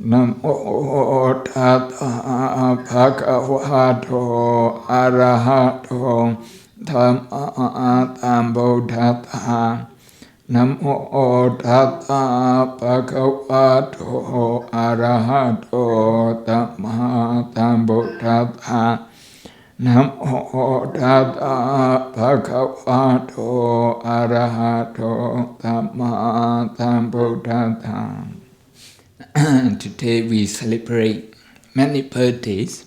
Namo Tassa Bhagavato Arahato Dhamma Sambuddhassa. Namo Tassa Bhagavato Arahato Dhamma Sambuddhassa. Namo Tassa Bhagavato Arahato Dhamma Sambuddhassa. Today we celebrate many birthdays,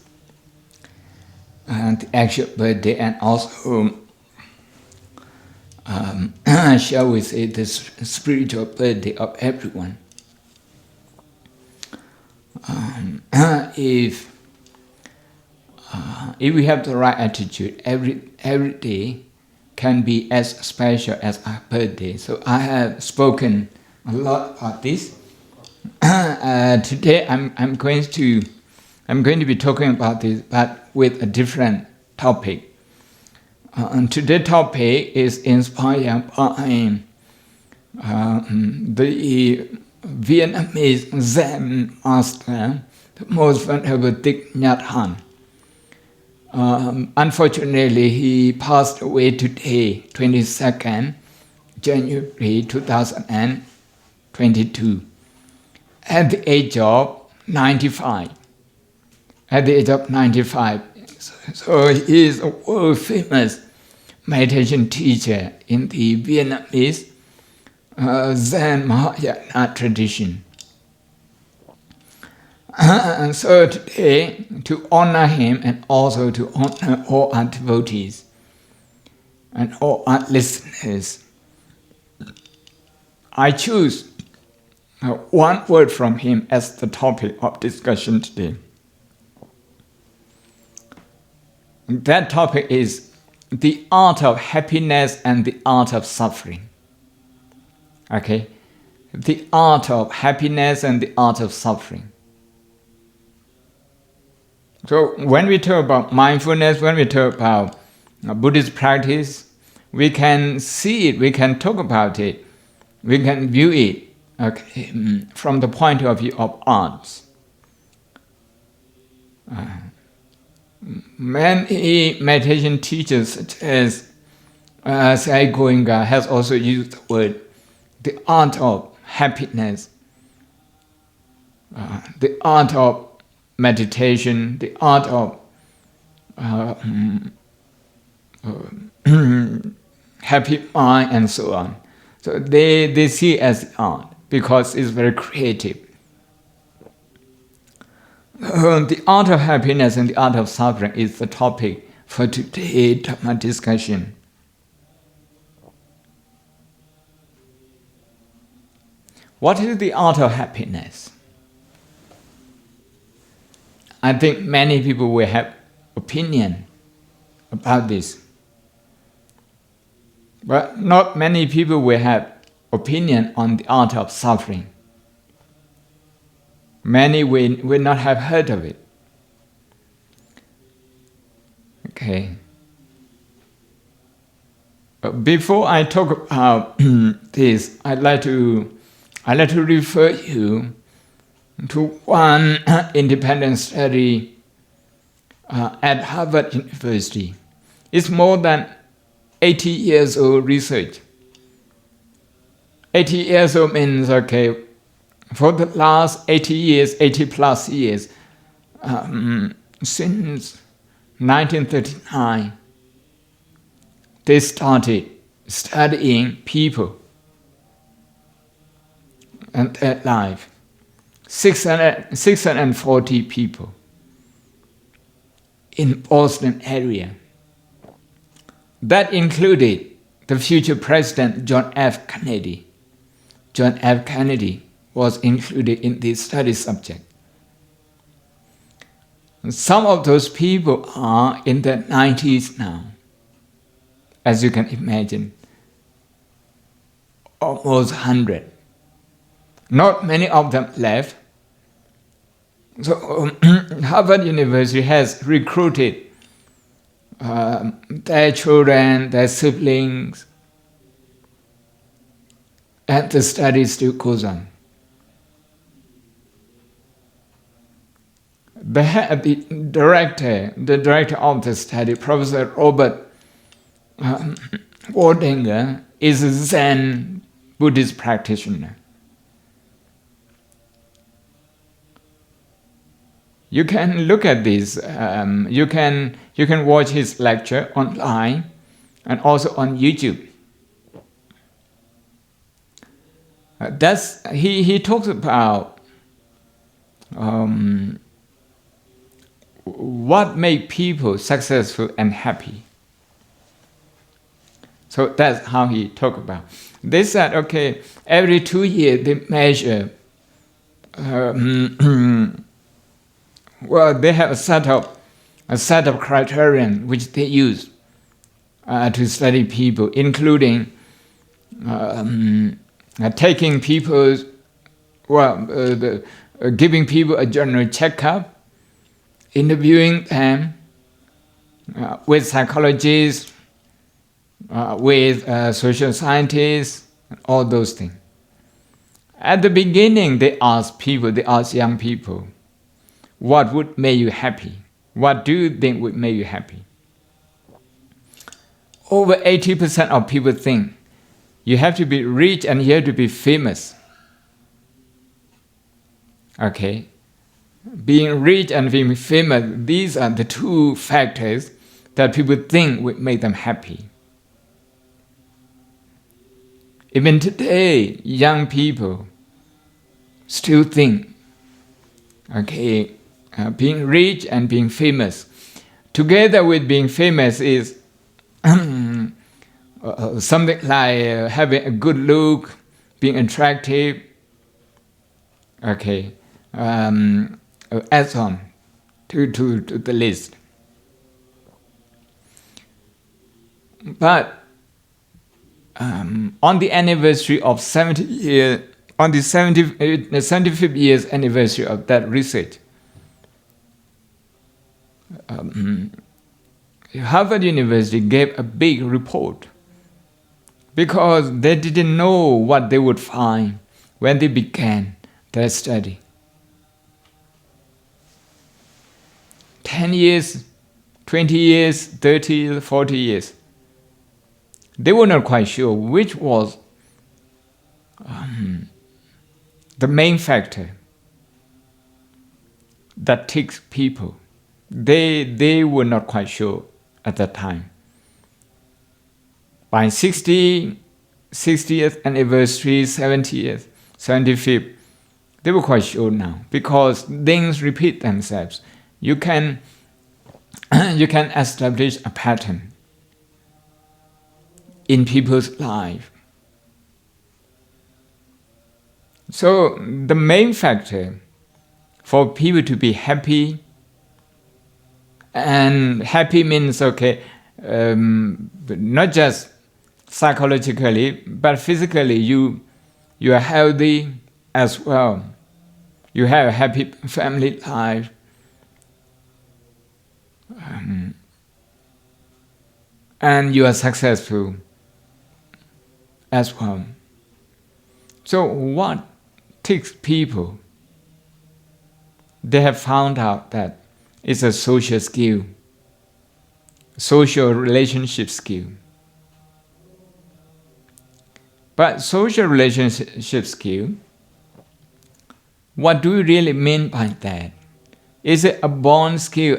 the actual birthday and also, shall we say, the spiritual birthday of everyone. If we have the right attitude, every day can be as special as our birthday. So I have spoken a lot about this. Today I'm going to be talking about this, but with a different topic. Today's topic is inspired by the Vietnamese Zen master, the most venerable Thich Nhat Hanh. Unfortunately, he passed away today, 22nd January 2022. At the age of 95. So he is a world famous meditation teacher in the Vietnamese Zen Mahayana tradition. And so today, to honor him and also to honor all our devotees and all our listeners, I choose one word from him as the topic of discussion today. That topic is the art of happiness and the art of suffering. Okay? The art of happiness and the art of suffering. So when we talk about mindfulness, when we talk about Buddhist practice, we can see it, we can talk about it, we can view it. Okay, from the point of view of arts. Many meditation teachers such as Sayadaw has also used the word the art of happiness, the art of meditation, the art of happy mind and so on. So they see it as art, because it's very creative. The art of happiness and the art of suffering is the topic for today's Dhamma discussion. What is the art of happiness? I think many people will have opinion about this. But not many people will have opinion on the art of suffering. Many will not have heard of it. Okay. Before I talk about this, I'd like to refer you to one independent study at Harvard University. It's more than 80 years old research. 80 years old means, okay, for the last 80 plus years, since 1939, they started studying people and their life. 640 people in Boston area. That included the future President John F. Kennedy. John F. Kennedy was included in this study subject. Some of those people are in their 90s now, as you can imagine, almost 100. Not many of them left. So Harvard University has recruited their children, their siblings, and the study still goes on. the director of the study, Professor Robert Wardinger, is a Zen Buddhist practitioner. You can look at this. You can watch his lecture online and also on YouTube. He talks about what makes people successful and happy. So that's how he talked about. They said, okay, every 2 years they measure. Well, they have a set of criterion which they use to study people, including taking people's, giving people a general checkup, interviewing them with psychologists, with social scientists, all those things. At the beginning, they ask young people, what would make you happy? What do you think would make you happy? Over 80% of people think you have to be rich and you have to be famous. Okay? Being rich and being famous, these are the two factors that people think would make them happy. Even today, young people still think, okay, being rich and being famous, together with being famous is something like having a good look, being attractive, okay, adds on to the list. But on the anniversary of 70 years, on the 75th years anniversary of that research, Harvard University gave a big report because they didn't know what they would find when they began their study. 10 years, 20 years, 30 years, 40 years. They were not quite sure which was the main factor that takes people. They were not quite sure at that time. By 60th anniversary, 70th, 75th, they were quite sure now because things repeat themselves. You can establish a pattern in people's life. So the main factor for people to be happy, and happy means, okay, not just psychologically, but physically you are healthy as well. You have a happy family life. And you are successful as well. So what takes people? They have found out that it's a social skill, social relationship skill. But social relationship skill, what do we really mean by that? Is it a born skill,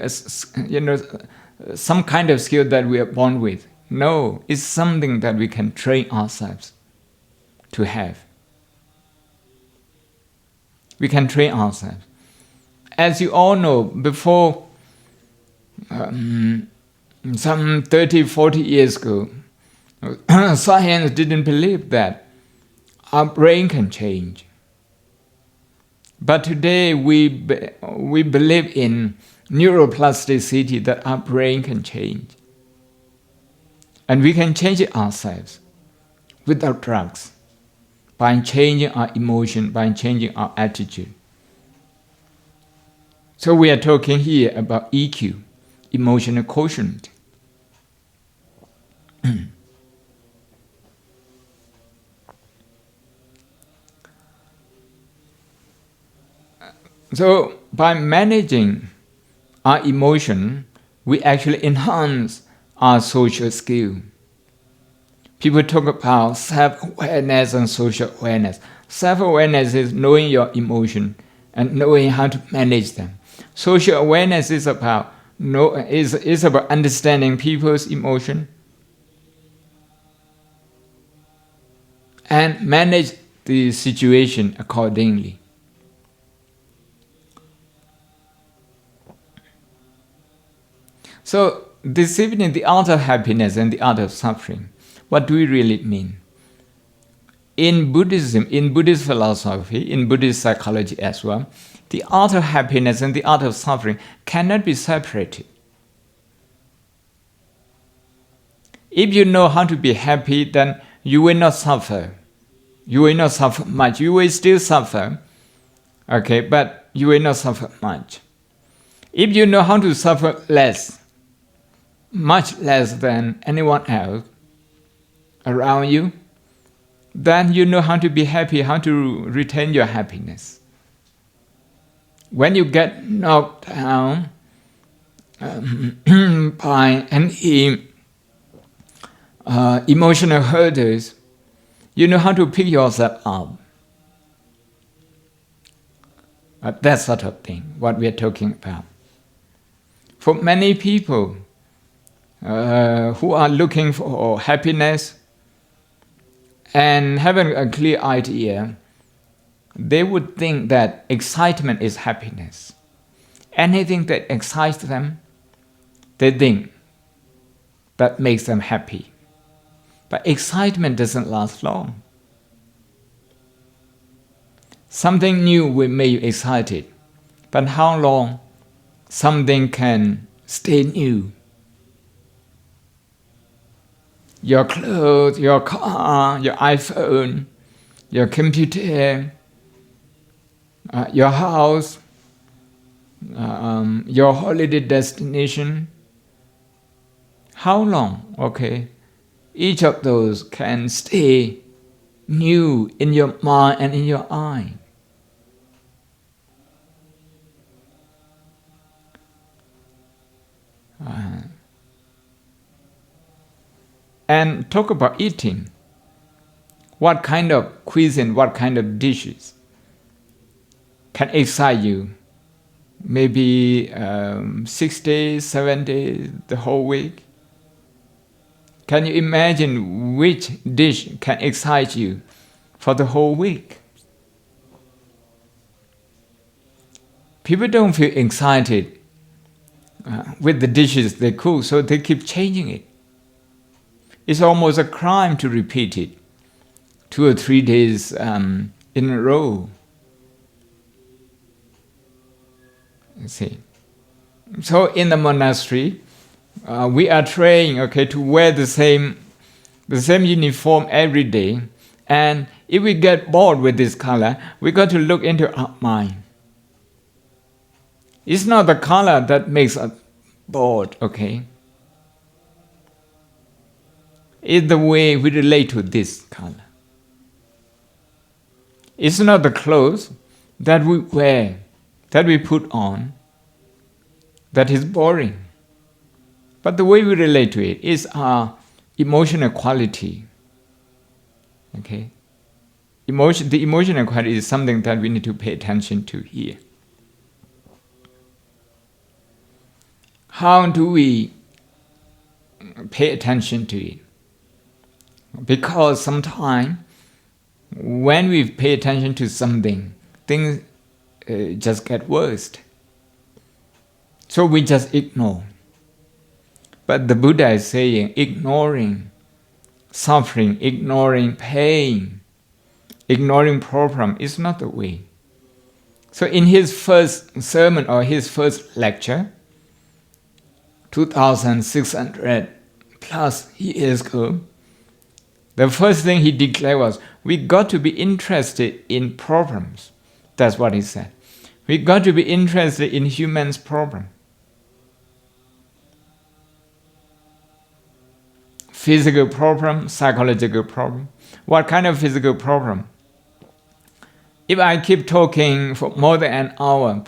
some kind of skill that we are born with? No, it's something that we can train ourselves to have. We can train ourselves. As you all know, before some 30, 40 years ago, science didn't believe that our brain can change. But today we believe in neuroplasticity, that our brain can change. And we can change it ourselves without drugs, by changing our emotion, by changing our attitude. So we are talking here about EQ, emotional quotient. So by managing our emotion, we actually enhance our social skill. People talk about self-awareness and social awareness. Self-awareness is knowing your emotion and knowing how to manage them. Social awareness is about understanding people's emotion and manage the situation accordingly. So this evening, the art of happiness and the art of suffering. What do we really mean? In Buddhism, in Buddhist philosophy, in Buddhist psychology as well, the art of happiness and the art of suffering cannot be separated. If you know how to be happy, then you will not suffer. You will not suffer much. You will still suffer, okay, but you will not suffer much. If you know how to suffer less, much less than anyone else around you, then you know how to be happy, how to retain your happiness. When you get knocked down by any emotional hurdles, you know how to pick yourself up. That sort of thing, what we are talking about. For many people who are looking for happiness and having a clear idea, they would think that excitement is happiness. Anything that excites them, they think that makes them happy. But excitement doesn't last long. Something new will make you excited, but how long something can stay new? Your clothes, your car, your iPhone, your computer, your house, your holiday destination. How long? Okay. Each of those can stay new in your mind and in your eye. And talk about eating. What kind of cuisine, what kind of dishes can excite you? Maybe 6 days, 7 days, the whole week? Can you imagine which dish can excite you for the whole week? People don't feel excited with the dishes they cook, so they keep changing it. It's almost a crime to repeat it 2 or 3 days in a row. You see. So in the monastery, we are trained, okay, to wear the same uniform every day. And if we get bored with this color, we got to look into our mind. It's not the color that makes us bored, okay? It's the way we relate to this color. It's not the clothes that we wear, that we put on, that is boring. But the way we relate to it is our emotional quality. Okay? The emotional quality is something that we need to pay attention to here. How do we pay attention to it? Because sometimes when we pay attention to something, things just get worse. So we just ignore. But the Buddha is saying ignoring suffering, ignoring pain, ignoring problem is not the way. So in his first sermon or his first lecture, 2,600 plus years ago, the first thing he declared was, we got to be interested in problems. That's what he said. We got to be interested in humans' problem. Physical problem, psychological problem. What kind of physical problem? If I keep talking for more than an hour,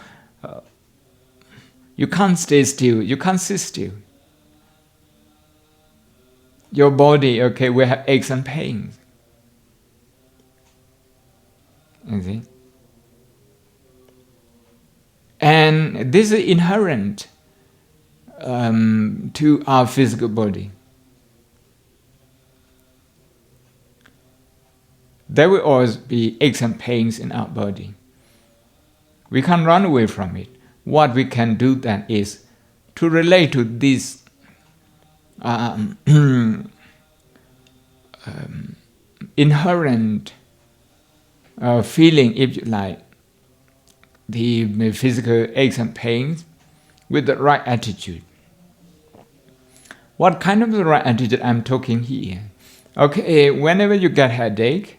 You can't stay still. You can't sit still. Your body, okay, will have aches and pains. You see? And this is inherent to our physical body. There will always be aches and pains in our body. We can't run away from it. What we can do then is to relate to this inherent feeling, if you like, the physical aches and pains, with the right attitude. What kind of the right attitude I'm talking here? Okay, whenever you get headache,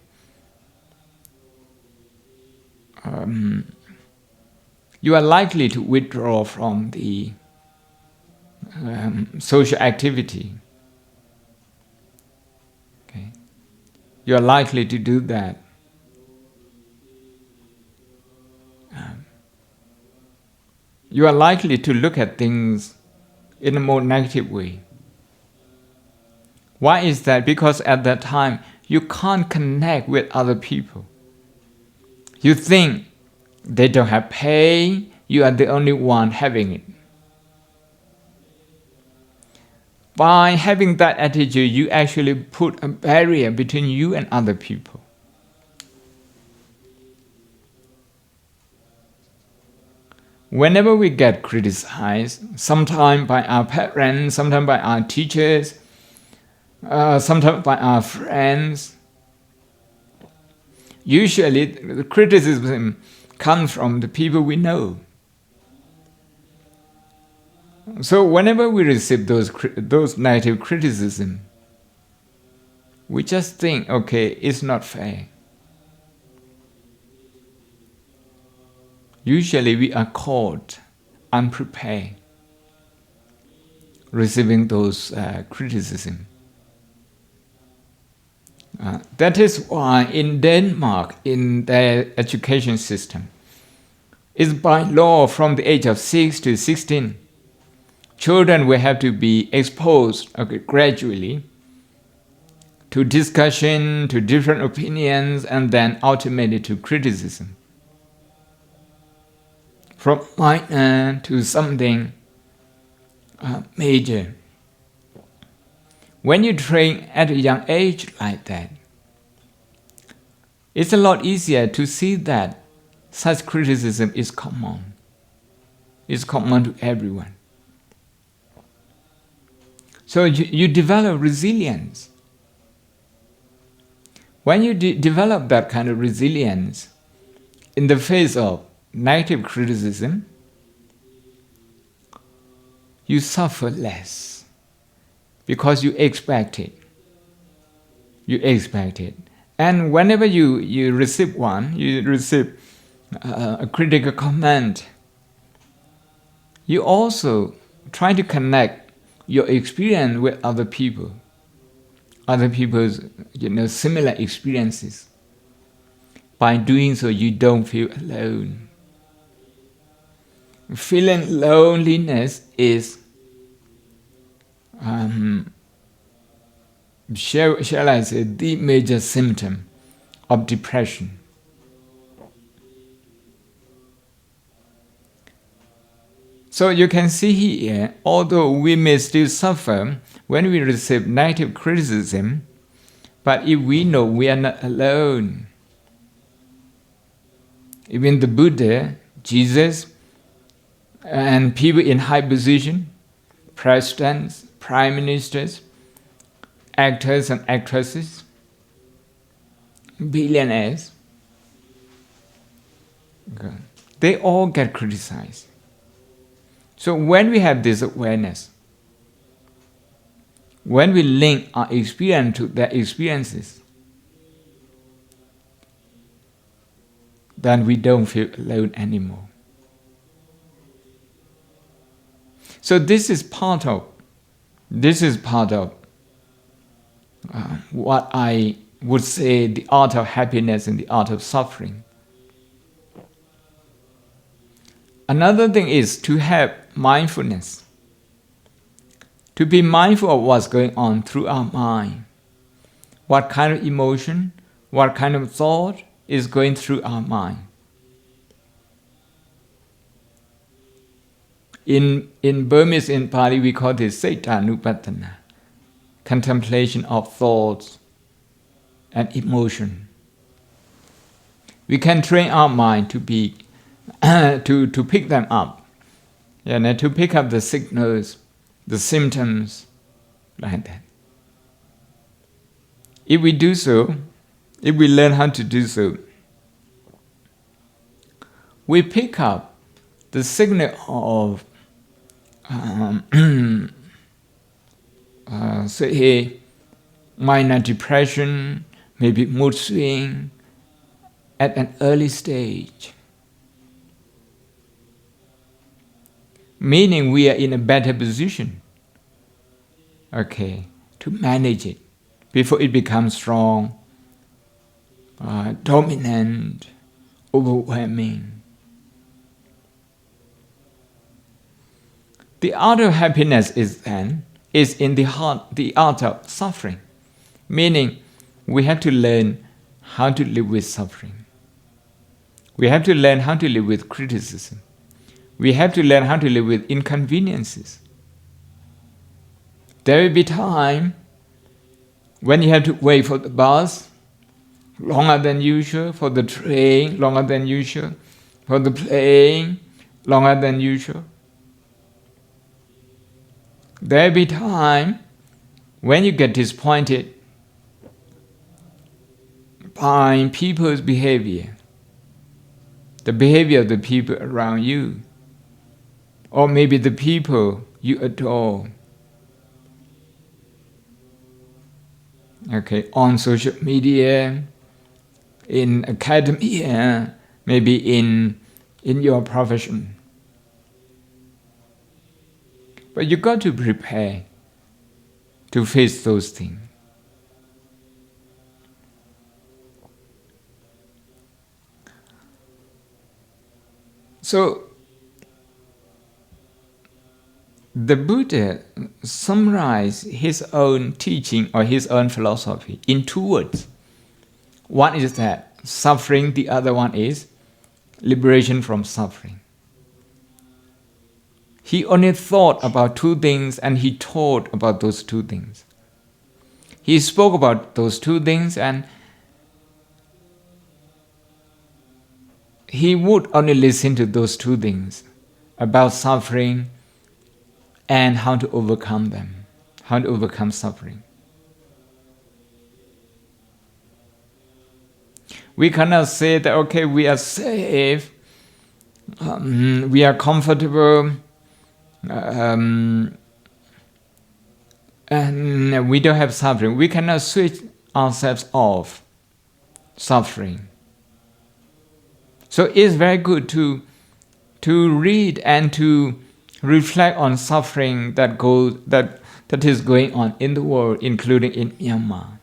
you are likely to withdraw from the social activity. Okay, you are likely to do that. You are likely to look at things in a more negative way. Why is that? Because at that time, you can't connect with other people. You think they don't have pain, you are the only one having it. By having that attitude, you actually put a barrier between you and other people. Whenever we get criticized, sometimes by our parents, sometimes by our teachers, sometimes by our friends, usually the criticism comes from the people we know. So whenever we receive those negative criticism, we just think, okay, it's not fair. Usually we are caught unprepared receiving those criticism. That is why in Denmark, in their education system, it's by law from the age of 6 to 16, children will have to be exposed gradually to discussion, to different opinions, and then ultimately to criticism. From minor to something major. When you train at a young age like that, it's a lot easier to see that such criticism is common. It's common to everyone. So you develop resilience. When you develop that kind of resilience in the face of negative criticism, you suffer less because you expect it. You expect it. And whenever you receive a critical comment, you also try to connect your experience with other people, other people's similar experiences. By doing so, you don't feel alone. Feeling loneliness is, shall I say, the major symptom of depression. So you can see here, although we may still suffer when we receive negative criticism, but if we know we are not alone, even the Buddha, Jesus, and people in high position, presidents, prime ministers, actors and actresses, billionaires, they all get criticized. So when we have this awareness, when we link our experience to their experiences, then we don't feel alone anymore. So this is part of what I would say the art of happiness and the art of suffering. Another thing is to have mindfulness. To be mindful of what's going on through our mind. What kind of emotion, what kind of thought is going through our mind. In Burmese, in Pali, we call this Saittanupattana, contemplation of thoughts and emotion. We can train our mind to be to pick them up, to pick up the signals, the symptoms, like that. If we do so, if we learn how to do so, we pick up the signal of say minor depression, maybe mood swing at an early stage. Meaning we are in a better position, to manage it before it becomes strong, dominant, overwhelming. The art of happiness is in the heart, the art of suffering. Meaning, we have to learn how to live with suffering. We have to learn how to live with criticism. We have to learn how to live with inconveniences. There will be time when you have to wait for the bus longer than usual, for the train longer than usual, for the plane longer than usual. There will be time when you get disappointed by people's behavior, the behavior of the people around you, or maybe the people you adore. On social media, in academia, maybe in your profession. But you got to prepare to face those things. So, the Buddha summarized his own teaching or his own philosophy in 2 words. One is that suffering, the other one is liberation from suffering. He only thought about 2 things and he taught about those 2 things. He spoke about those 2 things and he would only listen to those 2 things about suffering and how to overcome them, how to overcome suffering. We cannot say that, we are safe, we are comfortable, and we don't have suffering. We cannot switch ourselves off suffering. So it's very good to read and to reflect on suffering that is going on in the world, including in Myanmar.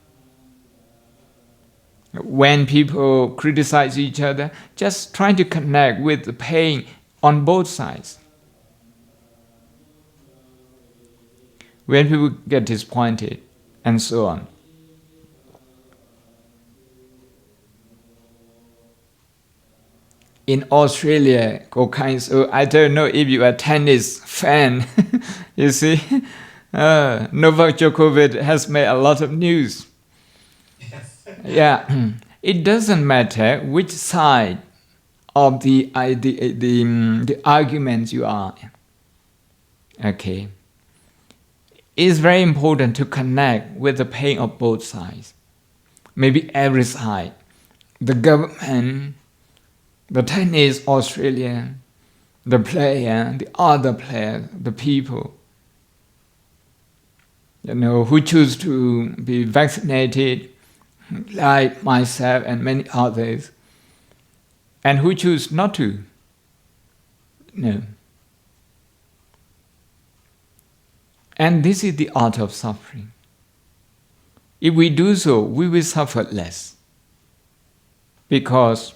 When people criticize each other, just trying to connect with the pain on both sides. When people get disappointed, and so on. In Australia, so I don't know if you are a tennis fan, you see, Novak Djokovic has made a lot of news. Yes. It doesn't matter which side of the argument you are. It's very important to connect with the pain of both sides. Maybe every side. The government, the tennis Australian, the player, the other player, the people, who choose to be vaccinated, like myself and many others, and who choose not to. No. And this is the art of suffering. If we do so, we will suffer less. Because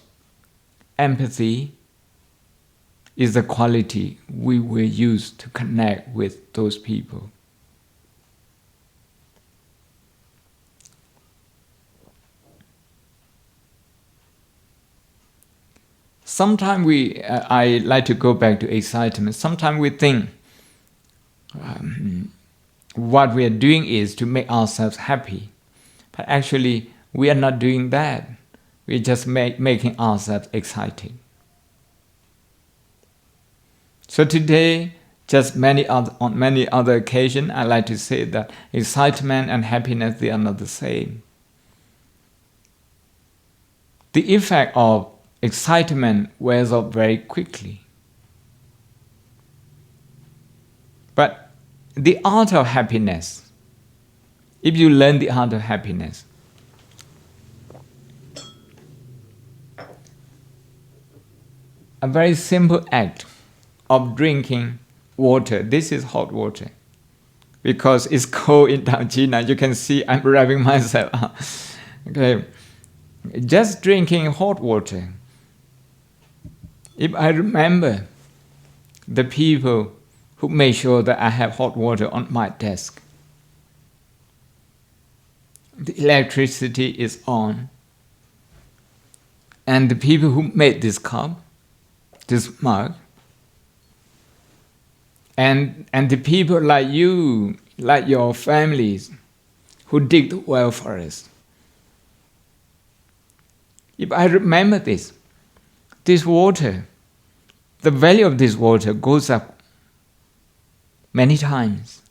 empathy is the quality we will use to connect with those people. Sometimes I like to go back to excitement. Sometimes we think what we are doing is to make ourselves happy. But actually, we are not doing that. We're just making ourselves excited. So today, on many other occasions, I like to say that excitement and happiness, they are not the same. The effect of excitement wears off very quickly. But the art of happiness, if you learn the art of happiness, a very simple act of drinking water. This is hot water. Because it's cold in China, you can see I'm rubbing myself up. Okay. Just drinking hot water. If I remember the people who made sure that I have hot water on my desk, the electricity is on, and the people who made this cup, this mug, and the people like you, like your families, who dig the well for us. If I remember this water, the value of this water goes up many times.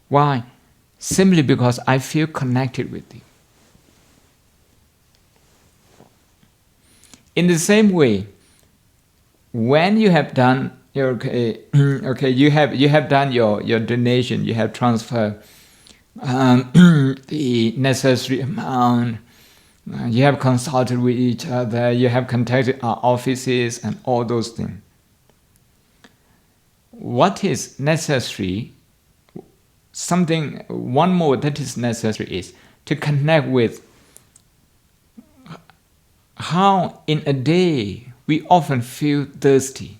Why? Simply because I feel connected with you. In the same way, when you have done you have done your donation, you have transferred the necessary amount, you have consulted with each other, you have contacted our offices and all those things. What is necessary, one more that is necessary is to connect with how in a day we often feel thirsty.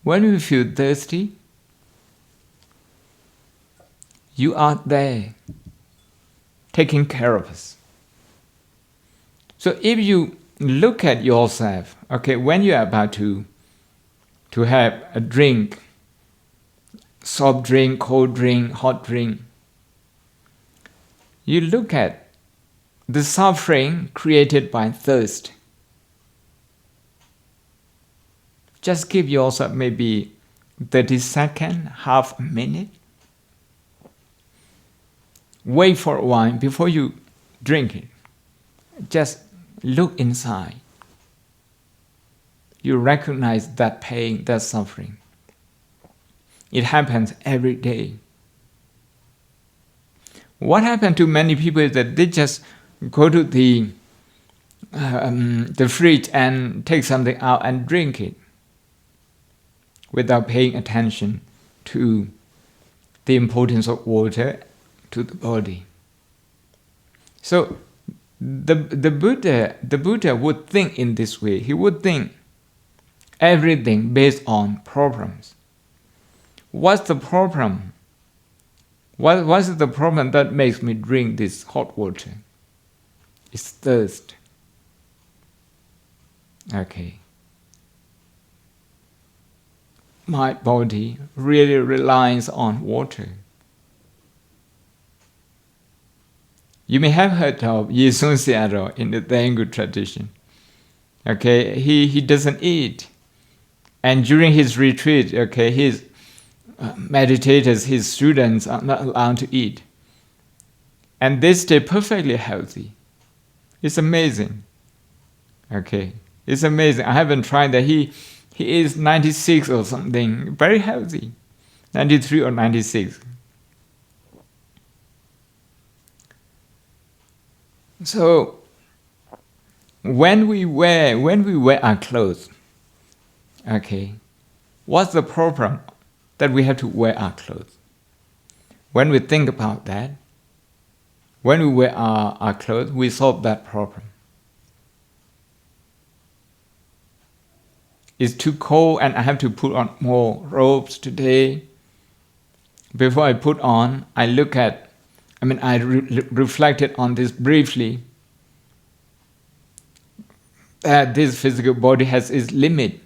When we feel thirsty, you are there, taking care of us. So if you look at yourself, when you are about to have a drink, soft drink, cold drink, hot drink, you look at the suffering created by thirst. Just give yourself maybe 30 seconds, half a minute. Wait for a while before you drink it. Just look inside. You recognize that pain, that suffering. It happens every day. What happened to many people is that they just go to the fridge and take something out and drink it without paying attention to the importance of water to the body. So the Buddha would think in this way. He would think everything based on problems. What's the problem? What is the problem that makes me drink this hot water? It's thirst. My body really relies on water. You may have heard of Sayadaw in the Sayadaw tradition. He doesn't eat. And during his retreat, his meditators, his students are not allowed to eat. And they stay perfectly healthy. It's amazing. It's amazing. I haven't tried that. He is 96 or something, very healthy. 93 or 96. So when we wear our clothes, what's the problem that we have to wear our clothes? When we think about that, when we wear our clothes, we solve that problem. It's too cold and I have to put on more robes today. Before I put on, I reflected on this briefly. That this physical body has its limit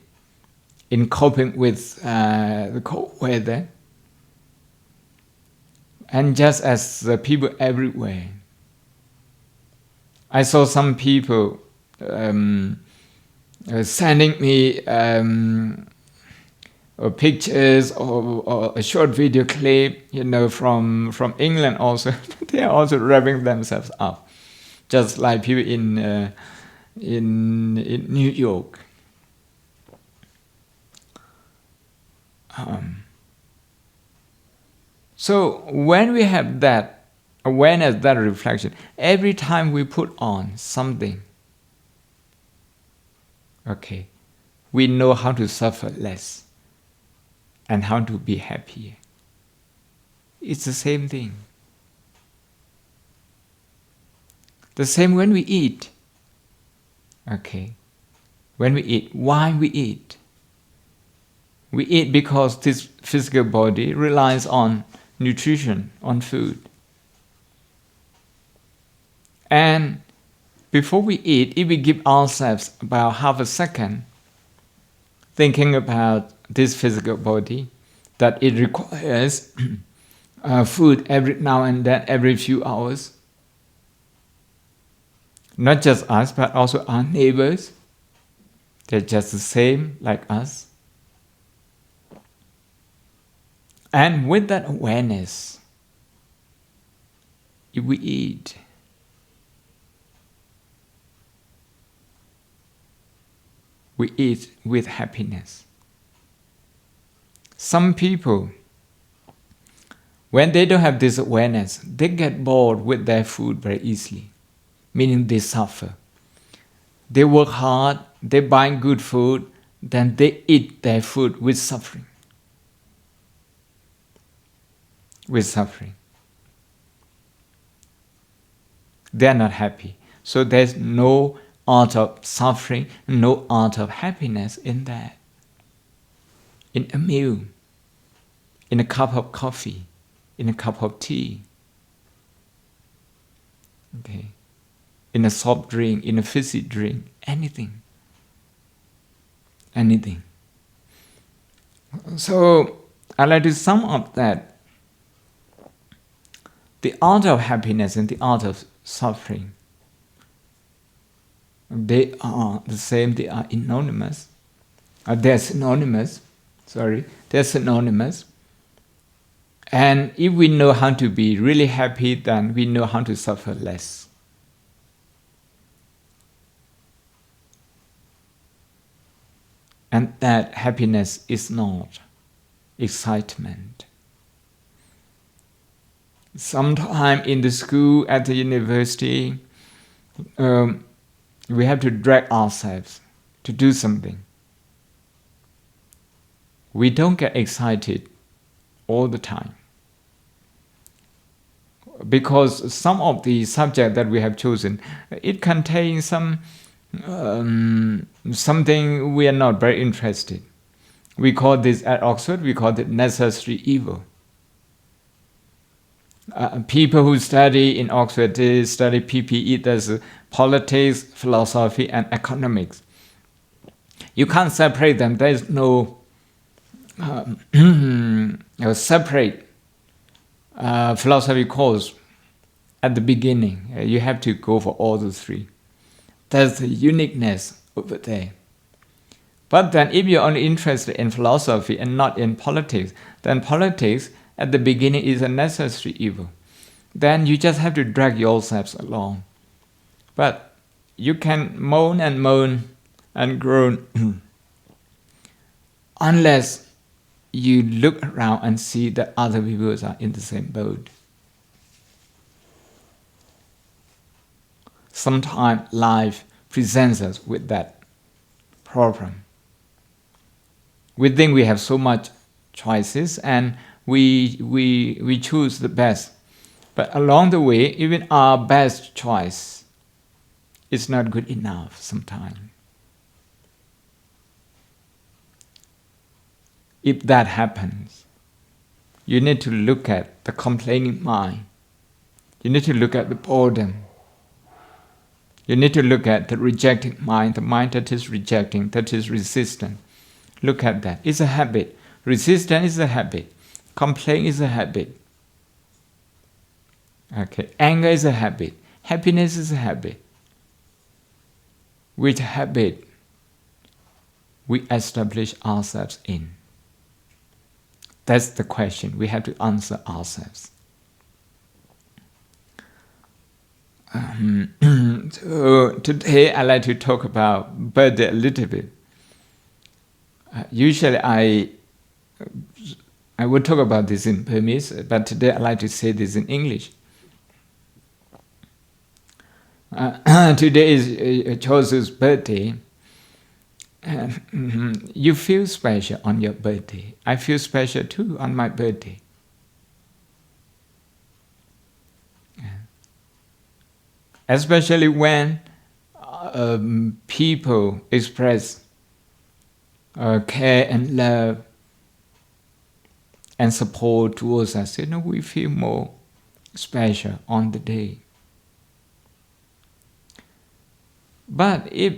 in coping with the cold weather. And just as the people everywhere, I saw some people sending me pictures or a short video clip, from England also. They are also wrapping themselves up, just like people in New York. So when we have that awareness, that reflection, every time we put on something, okay, we know how to suffer less and how to be happier. It's the same thing. The same when we eat. Okay, when we eat, why we eat? We eat because this physical body relies on nutrition, on food. And before we eat, if we give ourselves about half a second thinking about this physical body, that it requires food every now and then, every few hours, not just us, but also our neighbors, they're just the same like us. And with that awareness, if we eat, we eat with happiness. Some people, when they don't have this awareness, they get bored with their food very easily, meaning they suffer. They work hard, they buy good food, then they eat their food with suffering. With suffering. They are not happy. So there's no art of suffering, no art of happiness in that. In a meal, in a cup of coffee, in a cup of tea, okay, in a soft drink, in a fizzy drink, anything. Anything. So I'd like to sum up that the art of happiness and the art of suffering, they are the same, they are synonymous. They're synonymous. And if we know how to be really happy, then we know how to suffer less. And that happiness is not excitement. Sometime in the school, at the university, we have to drag ourselves to do something. We don't get excited all the time. Because some of the subject that we have chosen, it contains something we are not very interested. We call this at Oxford, we call it necessary evil. People who study in Oxford, they study PPE, there's politics, philosophy, and economics. You can't separate them. There is no separate philosophy course at the beginning. You have to go for all the three. There's the uniqueness over there. But then if you're only interested in philosophy and not in politics, then politics at the beginning is a necessary evil. Then you just have to drag yourselves along. But you can moan and groan unless you look around and see that other people are in the same boat. Sometimes life presents us with that problem. We think we have so much choices and we choose the best. But along the way, even our best choice is not good enough sometimes. If that happens, you need to look at the complaining mind. You need to look at the boredom. You need to look at the rejecting mind, the mind that is rejecting, that is resistant. Look at that. It's a habit. Resistance is a habit. Complaint is a habit. Okay. Anger is a habit. Happiness is a habit. Which habit we establish ourselves in? That's the question we have to answer ourselves. So today I'd like to talk about birthday a little bit. Usually I would talk about this in Burmese, but today I'd like to say this in English. Today is Chosu's birthday. You feel special on your birthday. I feel special too on my birthday. Especially when people express care and love and support towards us, we feel more special on the day. But if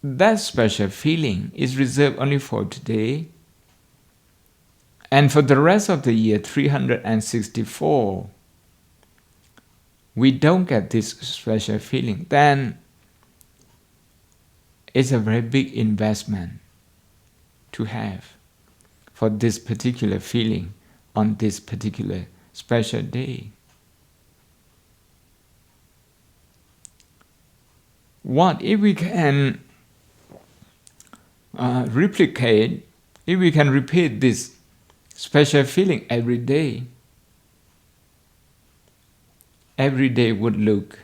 that special feeling is reserved only for today, and for the rest of the year 364, we don't get this special feeling, then it's a very big investment to have for this particular feeling on this particular special day. What if we can replicate, if we can repeat this special feeling every day? Every day would look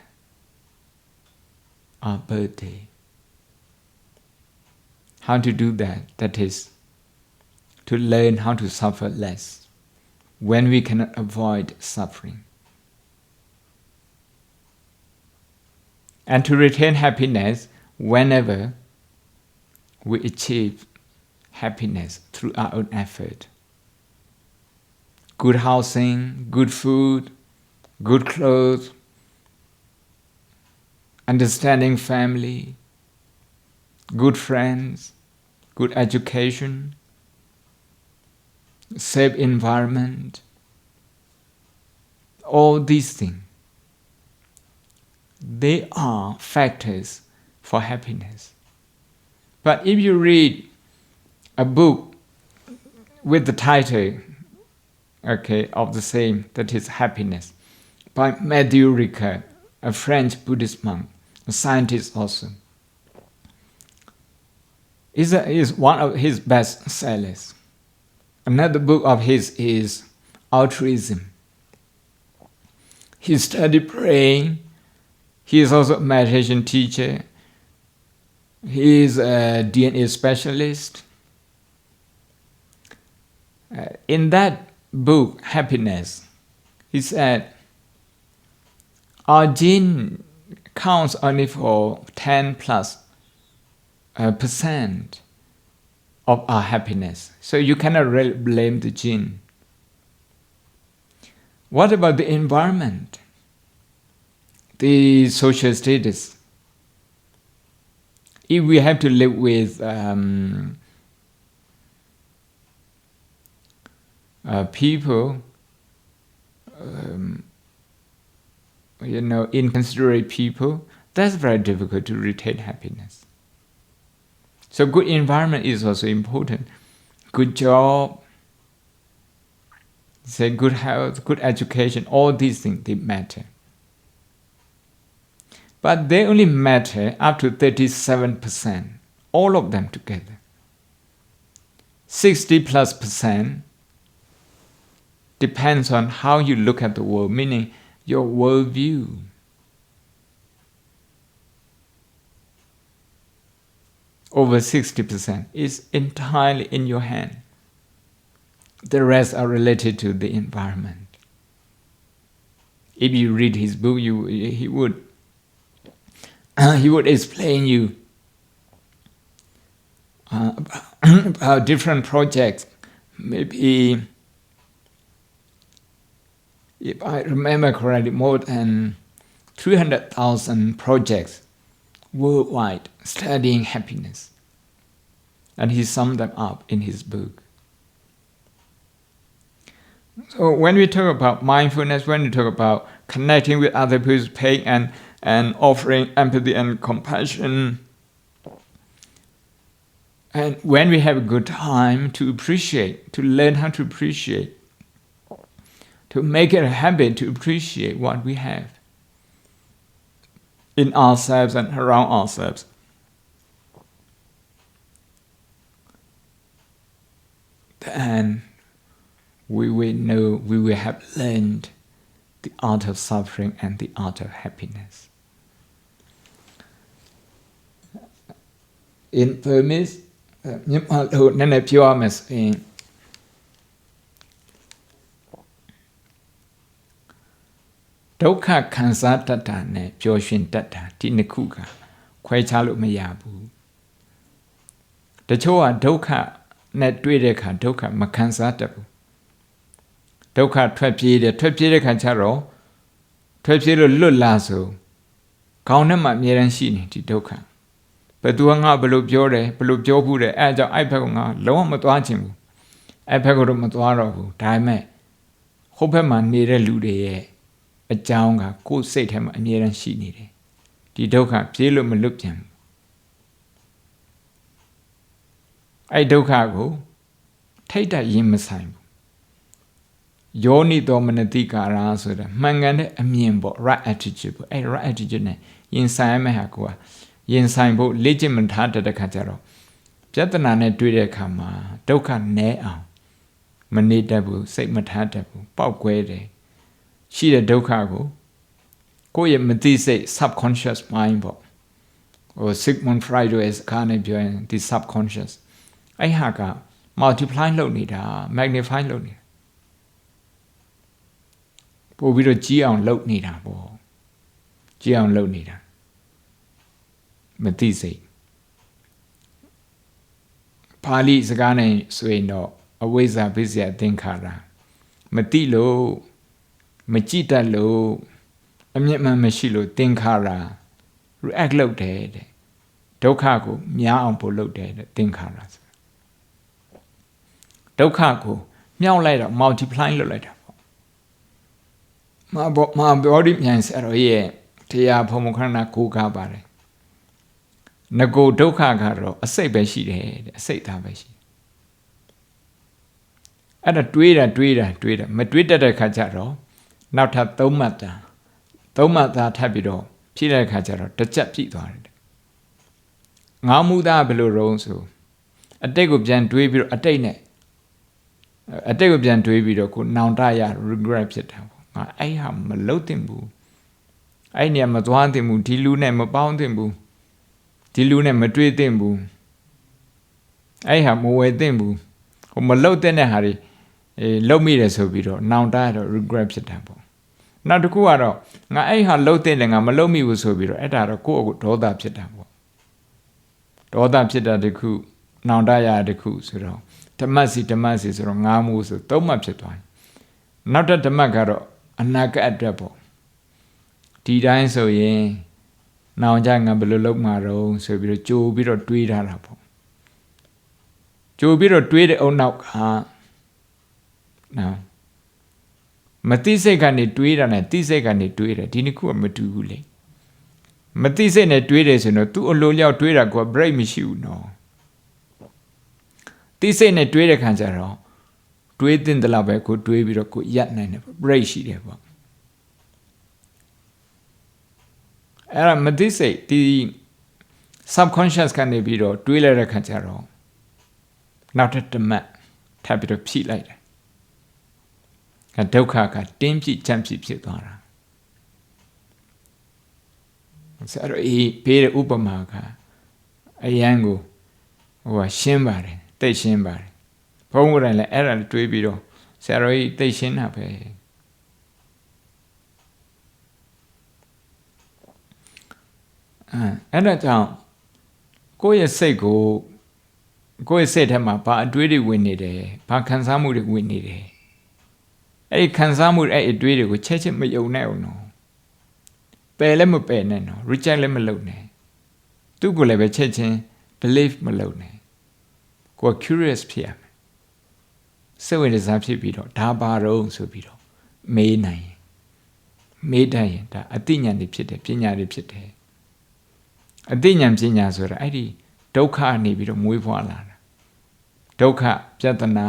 our birthday. How to do that? That is, to learn how to suffer less when we cannot avoid suffering. And to retain happiness whenever we achieve happiness through our own effort. Good housing, good food, good clothes, understanding family, good friends, good education, safe environment, all these things, they are factors for happiness. But if you read a book with the title, of the same, that is Happiness, by Matthew Ricard, a French Buddhist monk, a scientist also, is one of his best sellers. Another book of his is Altruism. He studied praying. He is also a meditation teacher. He is a DNA specialist. In that book, Happiness, he said, our gene counts only for 10 plus % of our happiness. So you cannot really blame the gene. What about the environment? The social status? If we have to live with people, inconsiderate people, that's very difficult to retain happiness. So good environment is also important. Good job, good health, good education, all these things, they matter. But they only matter up to 37%, all of them together. 60+% depends on how you look at the world, meaning your worldview. Over 60% is entirely in your hand. The rest are related to the environment. If you read his book, he would explain you about different projects maybe, if I remember correctly, more than 300,000 projects worldwide studying happiness. And he summed them up in his book. So when we talk about mindfulness, when we talk about connecting with other people's pain and offering empathy and compassion, and when we have a good time to appreciate, to learn how to appreciate, to make it a habit to appreciate what we have in ourselves and around ourselves, then we will know, we will have learned the art of suffering and the art of happiness. In Burmese, မြန်မာလိုနည်းနည်းပြောရမယ်ဆိုရင်ဒုက္ခခံစားတတ်တာနဲ့ပျော်ရွှင်တတ်တာဒီနှစ်ခုကခွဲခြားလို့မရဘူးတချို့ကဒုက္ခနဲ့တွေ့တဲ့အခါဒုက္ခမခံစားတတ်ဘူးဒုက္ခထွက်ပြေးတဲ့ခါကျတော့ထွက်ပြေးလို့လွတ်လာဆိုခေါင်းထဲမှာအမြဲတမ်းရှိနေဒီဒုက္ခဘယ်သူကငါဘယ်လိုပြောတယ်ဘယ်လိုပြောဘူးတယ်အဲအကြောင်းအဲ့ဘက်ကငါလုံးဝမသွားချင်ဘူးအဲ့ဘက်ကတော့မသွားတော့ဘူးဒါပေမဲ့ဟိုဘက်မှာနေတဲ့လူတွေရဲ့အကြောင်းကကိုယ်စိတ်ထဲမှာအမြဲတမ်းရှိနေတယ်ဒီဒုက္ခပြေးလို့မလွတ်ပြန်ဘူးအဲ့ဒုက္ခကိုထိတ်တရင်မဆိုင်ဘူးယောနိသောမနတိကာရဆိုတာမှန်ကန်တဲ့အမြင်ပေါ့ right attitude ပေါ့အဲ့ right attitude နဲ့ရင်ဆိုင်မဲ့ဟာကိုရင်ဆိုင်ဖို့လေ့ကျင့်မထားတဲ့ခါကျတော့ပြဿနာနဲ့တွေ့တဲ့အခါမှာဒုက္ခနည်းအောင်မနေတတ်ဘူးစိတ်မထားတတ်ဘူးပေါက်ကွဲတယ်ရှိတဲ့ဒုက္ခကိုကိုယ့်ရဲ့မသိစိတ် subconscious mind ပေါ့ဟို Sigmund Freud ရဲ့စကားနဲ့ပြောရင်ဒီ subconscious အဲ့ဟာက multiply လုပ်နေတာ magnify လုပ်နေတာပို့ပြီးတော့ကြီးအောင်လုပ်နေတာပေါ့ကြီးအောင်လုပ်နေတာမသိစိတ်ပါဠိစကားနဲ့ဆိုရင်တော့အဝိဇ္ဇာပိစ္ဆယသင်္ခါရမသိလို့မကြည့်တတ်လို့အမျက်မှန်မရှိလို့သင်္ခါရ react လုပ်တယ်တဲ့ဒုက္ခကိုများအောင်ပို့လုပ်တယ်တဲ့သင်္ခါရဆိုဒုက္ခကိုမြောက်လိုက်တော့ multiply လုပ်လိုက်တာပေါ့မှာဘောဓိဉာဏ်ဆရာတော်ရဲ့တရားဘုံမခန္ဓာကိုးကားပါတယ်ငကိုဒုက္ခကတော့အစိတ်ပဲရှိတယ်တဲ့အစိတ်သားပဲရှိတယ်အဲ့ဒါတွေးတာမတွေးတတ်တဲ့ခါကျတော့နောက်ထပ်သုံးမှတ်သားထပ်ပြီးတော့ဖြည့်တဲ့ခါကျတော့တစ်ချက်ပြည့်သွားတယ်ငါးမှုသားဘယ်လိုရုံးဆိုအတိတ်ကိုပြန်တွေးပြီးတော့အတိတ်ကိုပြန်တွေးပြီးတော့ကိုနောင်တရ regret ဖြစ်တာပေါ့ငါအဲ့ဟာမလုပ်သင့်ဘူးအဲ့နေရာမသွားသင့်ဘူးဒီလူနဲ့မပေါင်းသင့်ဘူးဒီလူနဲ့မတွေ့သင့်ဘူးအဲ့ဟာမဝယ်သင့်ဘူးဟိုမလုပ်တဲ့ဟာတွေလုပ်မိတယ်ဆိုပြီးတော့နောင်တရတော့ regret ဖြစ်တာပေါ့နောက်တစ်ခုကတော့ငါအဲ့ဟာလုပ်တဲ့လည်းငါမလုပ်မိဘူးဆိုပြီးတော့အဲ့ဒါတော့ကိုယ့်အကိုဒေါသဖြစ်တာပေါ့ဒေါသဖြစ်တာတစ်ခုနောင်တရတစ်ခုဆိုတော့ဓမ္မစီဆိုတော့ငါးမှုဆိုသုံးမှဖြစ်သွားတယ်နောက်တစ်ဓမ္မကတော့အနာဂတ်အတွက်ပေါ့ဒီတိုင်းဆိုရင်နောင်ကြငါဘယ်လိုလုပ်မှာတော့ဆိုပြီးတော့ကြိုပြီးတော့တွေးထားတာပေါ့ကြိုပြီးတော့တွေးတဲ့အုံနောက်ကနော်မသိစိတ်ကနေတွေးတာနဲ့သိစိတ်ကနေတွေးတယ်ဒီနှစ်ခုကမတူဘူးလေမသိစိတ်နဲ့တွေးတယ်ဆိုတော့သူ့အလိုလျောက်တွေးတာက break မရှိဘူးနော်သိစိတ်နဲ့တွေးတဲ့ခါကျတော့တွေးတင်တယ်လို့ပဲကိုတွေးပြီးတော့ကိုရပ်နိုင်တယ် break ရှိတယ်ပေါ့အဲ့ဒါမသိစိတ်ဒီ subconscious ကနေပြီးတော့တွေးလိုက်တဲ့ခါကျတော့နောက်တစ်ဓမ္မထပ်ပြီးတော့ဖြည့်လိုက်တယ်ဒုက္ခကတင်းပြည့်ကြမ်းပြည့်ဖြစ်သွားတာဆရာတို့ပေးတဲ့ဥပမာကအယံကိုရှင်းပါတယ်သိရှင်းပါတယ်ဘုန်းကြီးလည်းအဲ့ဒါတွေးပြီးတော့ဆရာတို့သိရှင်းတာပဲအဲ့ဒါကြောင့်ကိုယ့်ရဲ့စိတ်ကို ကိုယ့်စိတ်ထဲမှာဘာအတွေးတွေဝင်နေတယ်ဘာခံစားမှုတွေဝင်နေတယ်အဲ့ဒီခံစားမှုအဲ့အတွေးတွေကိုချက်မယုံနဲ့အောင်နော်ပယ်လည်းမပယ်နဲ့နော် reject လည်းမလုပ်နဲ့သူ့ကိုလည်းပဲချက်ချင်း believe မလုပ်နဲ့ကိုယ် curious ဖြစ်ရမယ်စိတ်ဝင်စားဖြစ်ပြီးတော့ဒါဘာတော့ဆိုပြီးတော့မေးနိုင်ရင်မေးတတ်ရင်ဒါအသိဉာဏ်တွေဖြစ်တယ်ပညာတွေဖြစ်တယ်အသိဉာဏ်ပညာဆိုတာအဲ့ဒီဒုက္ခနေပြီးတော့မွေးဖွားလာတာဒုက္ခပြဿနာ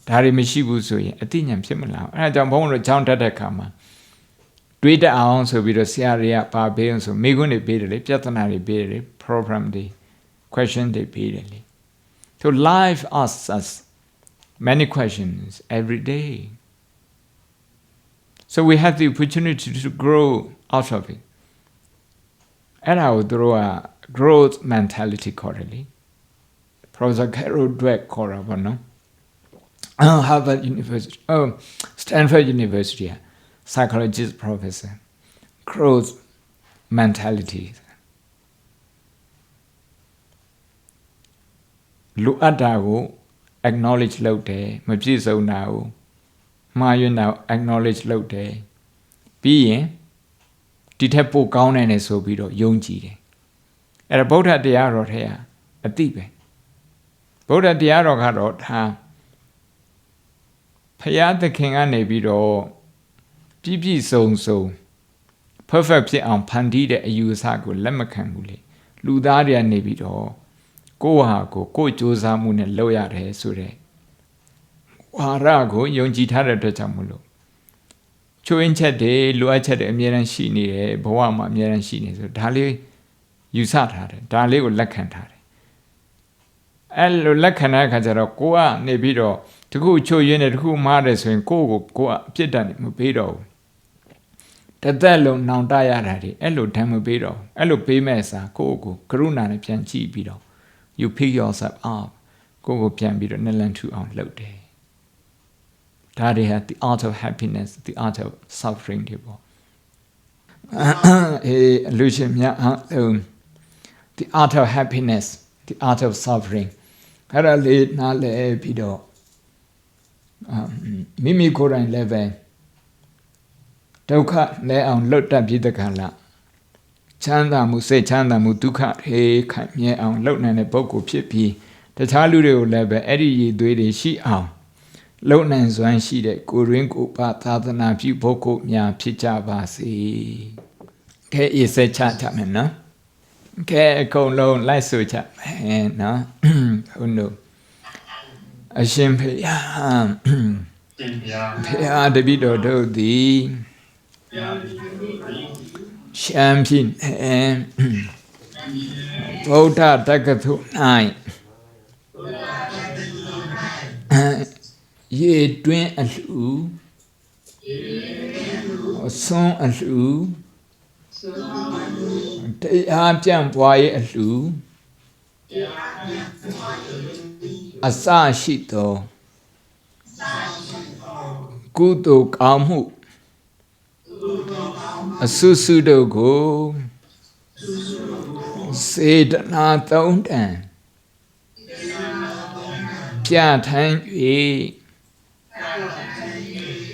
ဒါတွေမရှိဘူးဆိုရင်အသိဉာဏ်ဖြစ်မလာဘူးအဲဒါကြောင့်ဘုန်းတော်ကျောင်းတက်တဲ့အခါမှာတွေးတတ်အောင်ဆိုပြီးတော့ဆရာတွေကပါပေးအောင်ဆိုမိခွန်းတွေပေးတယ်လေပြဿနာတွေပေးတယ်လေ program တွေ question တွေပေးတယ်လေ so life asks us many questions every day so we have the opportunity to grow out of it အဲ့ဒါကိုတို့က growth mentality ခေါ်တယ်လေ Professor Carol Dweck ခေါ်တာပေါ့နော်Harvard University Stanford University psychologist professor growth mentality လူအပ်တာကို acknowledge လုပ်တယ်မပြည့်စုံတာကိုမှားယွင်းတာကို acknowledge လုပ်တယ်ပြီးရင်ဒီထက်ပိုကောင်းနိုင်တယ်ဆိုပြီးတော့ယုံကြည်တယ်အဲ့ဒါဗုဒ္ဓတရားတော်ထဲကအတိပဲဗုဒ္ဓတရားတော်ကတော့ဒါဖရာသခင်ကနေပြီးတော့ပြည့်စုံ perfect ဖြစ်အောင်ဖန်တီးတဲ့အယူအဆကိုလက်မခံဘူးလေလူသားတွေကနေပြီးတော့ကိုယ့်ဟာကိုယ်ကြိုးစားမှုနဲ့လုပ်ရတယ်ဆိုတဲ့ဝါရကိုယုံကြည်ထားတဲ့အတွက်ကြောင့်မလို့ချိုးရင်းချက်တွေလိုအပ်ချက်တွေအများအားရှိနေတယ်ဘဝမှာအများအားရှိနေဆိုဒါလေးယူဆထားတယ်ဒါလေးကိုလက်ခံထားတယ်အဲ့လိုလက်ခံတဲ့အခါကျတော့ကိုကနေပြီးတော့တခုချိုးရင်းနဲ့တခုမှားတယ်ဆိုရင်ကိုယ့်ကိုအပြစ်ဒဏ်မပေးတော့ဘူးတသက်လုံးနောင်တရတာတွေအဲ့လိုဓမ္မပေးတော့အဲ့လိုပေးမဲ့စာကိုယ့်ကိုကရုဏာနဲ့ပြန်ကြည့်ပြီးတော့ you pick yourself up ကိုယ့်ကိုပြန်ပြီးတော့နလန်ထူအောင်လုပ်တယ်ဒါတွေဟာ the art of happiness the art of suffering တွေပေါ့လူရှင်များthe art of happiness the art of suffering အဲ့ဒါလေးနားလည်ပြီးတော့မိမိကိုယ်တိုင်လည်းပဲဒုက္ခလဲအောင်လွတ်တတ်ပြီးတဲ့ခါလာချမ်းသာမှုစိတ်ချမ်းသာမှုဒုက္ခခိုင်မြဲအောင်လုပ်နိုင်တဲ့ပုဂ္ဂိုလ်ဖြစ်ပြီးတခြားလူတွေကိုလည်းပဲအဲ့ဒီရည်သွေးတွေရှိအောင်လုပ်နိုင်စွမ်းရှိတဲ့ကိုယ်ရင်းကိုယ်ပါသာသနာပြုပုဂ္ဂိုလ်များဖြစ်ကြပါစေ။ခဲအေးဆက်ချမယ်နော်။ခဲအကုန်လုံးလိုက်ဆိုချမယ်နော်။ဟုတ်လို့အရှင်ဖေယဖေယတပိတော်တို့သည်ရှမ်းပြည်ဗုဒ္ဓတက္ကသိုလ်၌ရေတွင်းအလှူဆွမ်းအလှူတရားပြန့်ပွားရေးအလှူအစရှိသောကုသိုလ်ကောင်းမှုအဆုစုတို့ကိုစေတနာသုံးတန်ပြဋ္ဌာန်း၍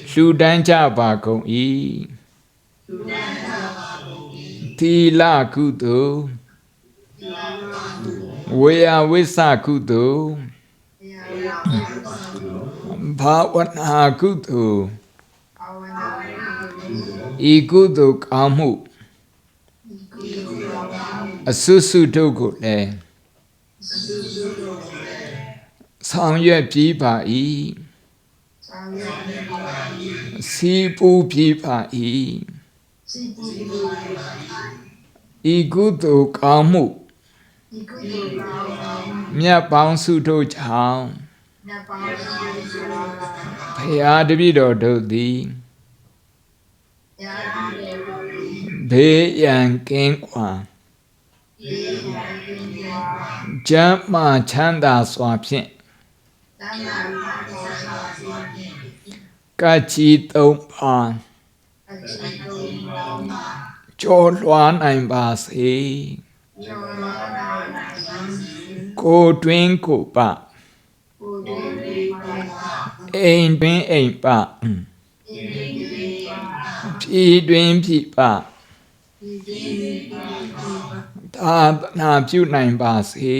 လှူဒန်းကြပါကုန်၏သီလကုသိုလ်ဝေယဝိသကုသိုလ်ဘာဝနာကုသိုလ်ဤကုသိုလ်ကောင်းမှုအဆုစုတို့ကိုလည်းဆောင်ရွက်ပြီးပါ၏စီပူပြီးပါ၏ဤကုသိုလ်ကောင်းမှုမြတ်ပေါင်းစုတို့ကြောင့်ဘုရားတပည့်တော်တို့သည်ဘေးရန်ကင်းကွာကျမ်းမာချမ်းသာစွာဖြင့်ကချီသုံးပါကျော်လွှားနိုင်ပါစေ Ko twin ko pa. Ain twin ain pa. Phi twin phi pa. Tha na pyu nain pa se.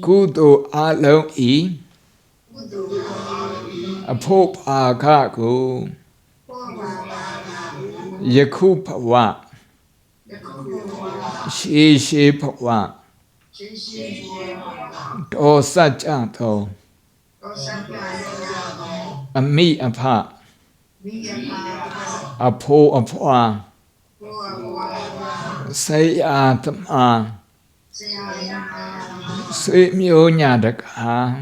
Kudo a long I. Apho pa kha ko. Yakhu bhava. She bhava. Do satcha tho. Ami apha. Apho apha. Sayadaw. Sui myo nya daka.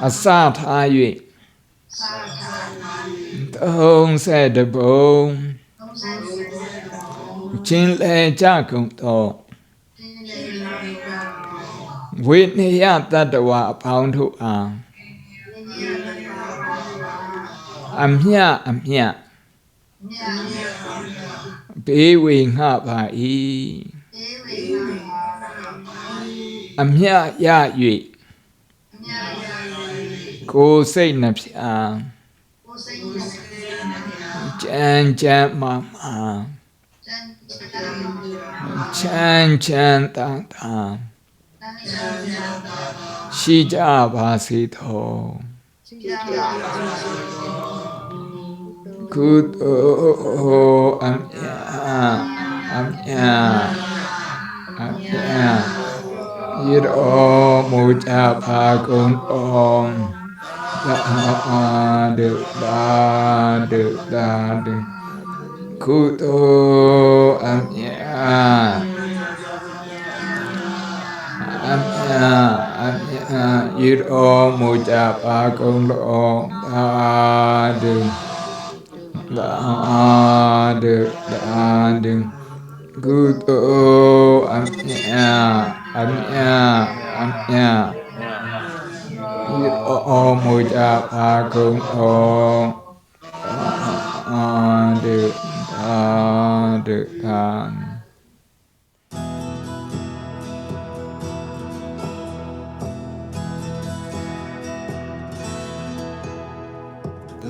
Asa tha yue. Tông xe đập bông. Chính lệ cha công tổ. Vĩ ni ya tát đà phong thủ à. Âm nhạc. Bế quỳ ngạ bà y. Âm nhạc ya yue. Cô xây nạp xa. Chan chan ma ma. Chan chan ta ta. Shi cha ba si tho. Kudo âm nhạc. Yết ô mô cha pa công om. Được đa được. Kudo âm nhạc. Yết ô mô cha pa công om. Được đa được. Kudo âm nhạc. Yết ô mô cha pa công om.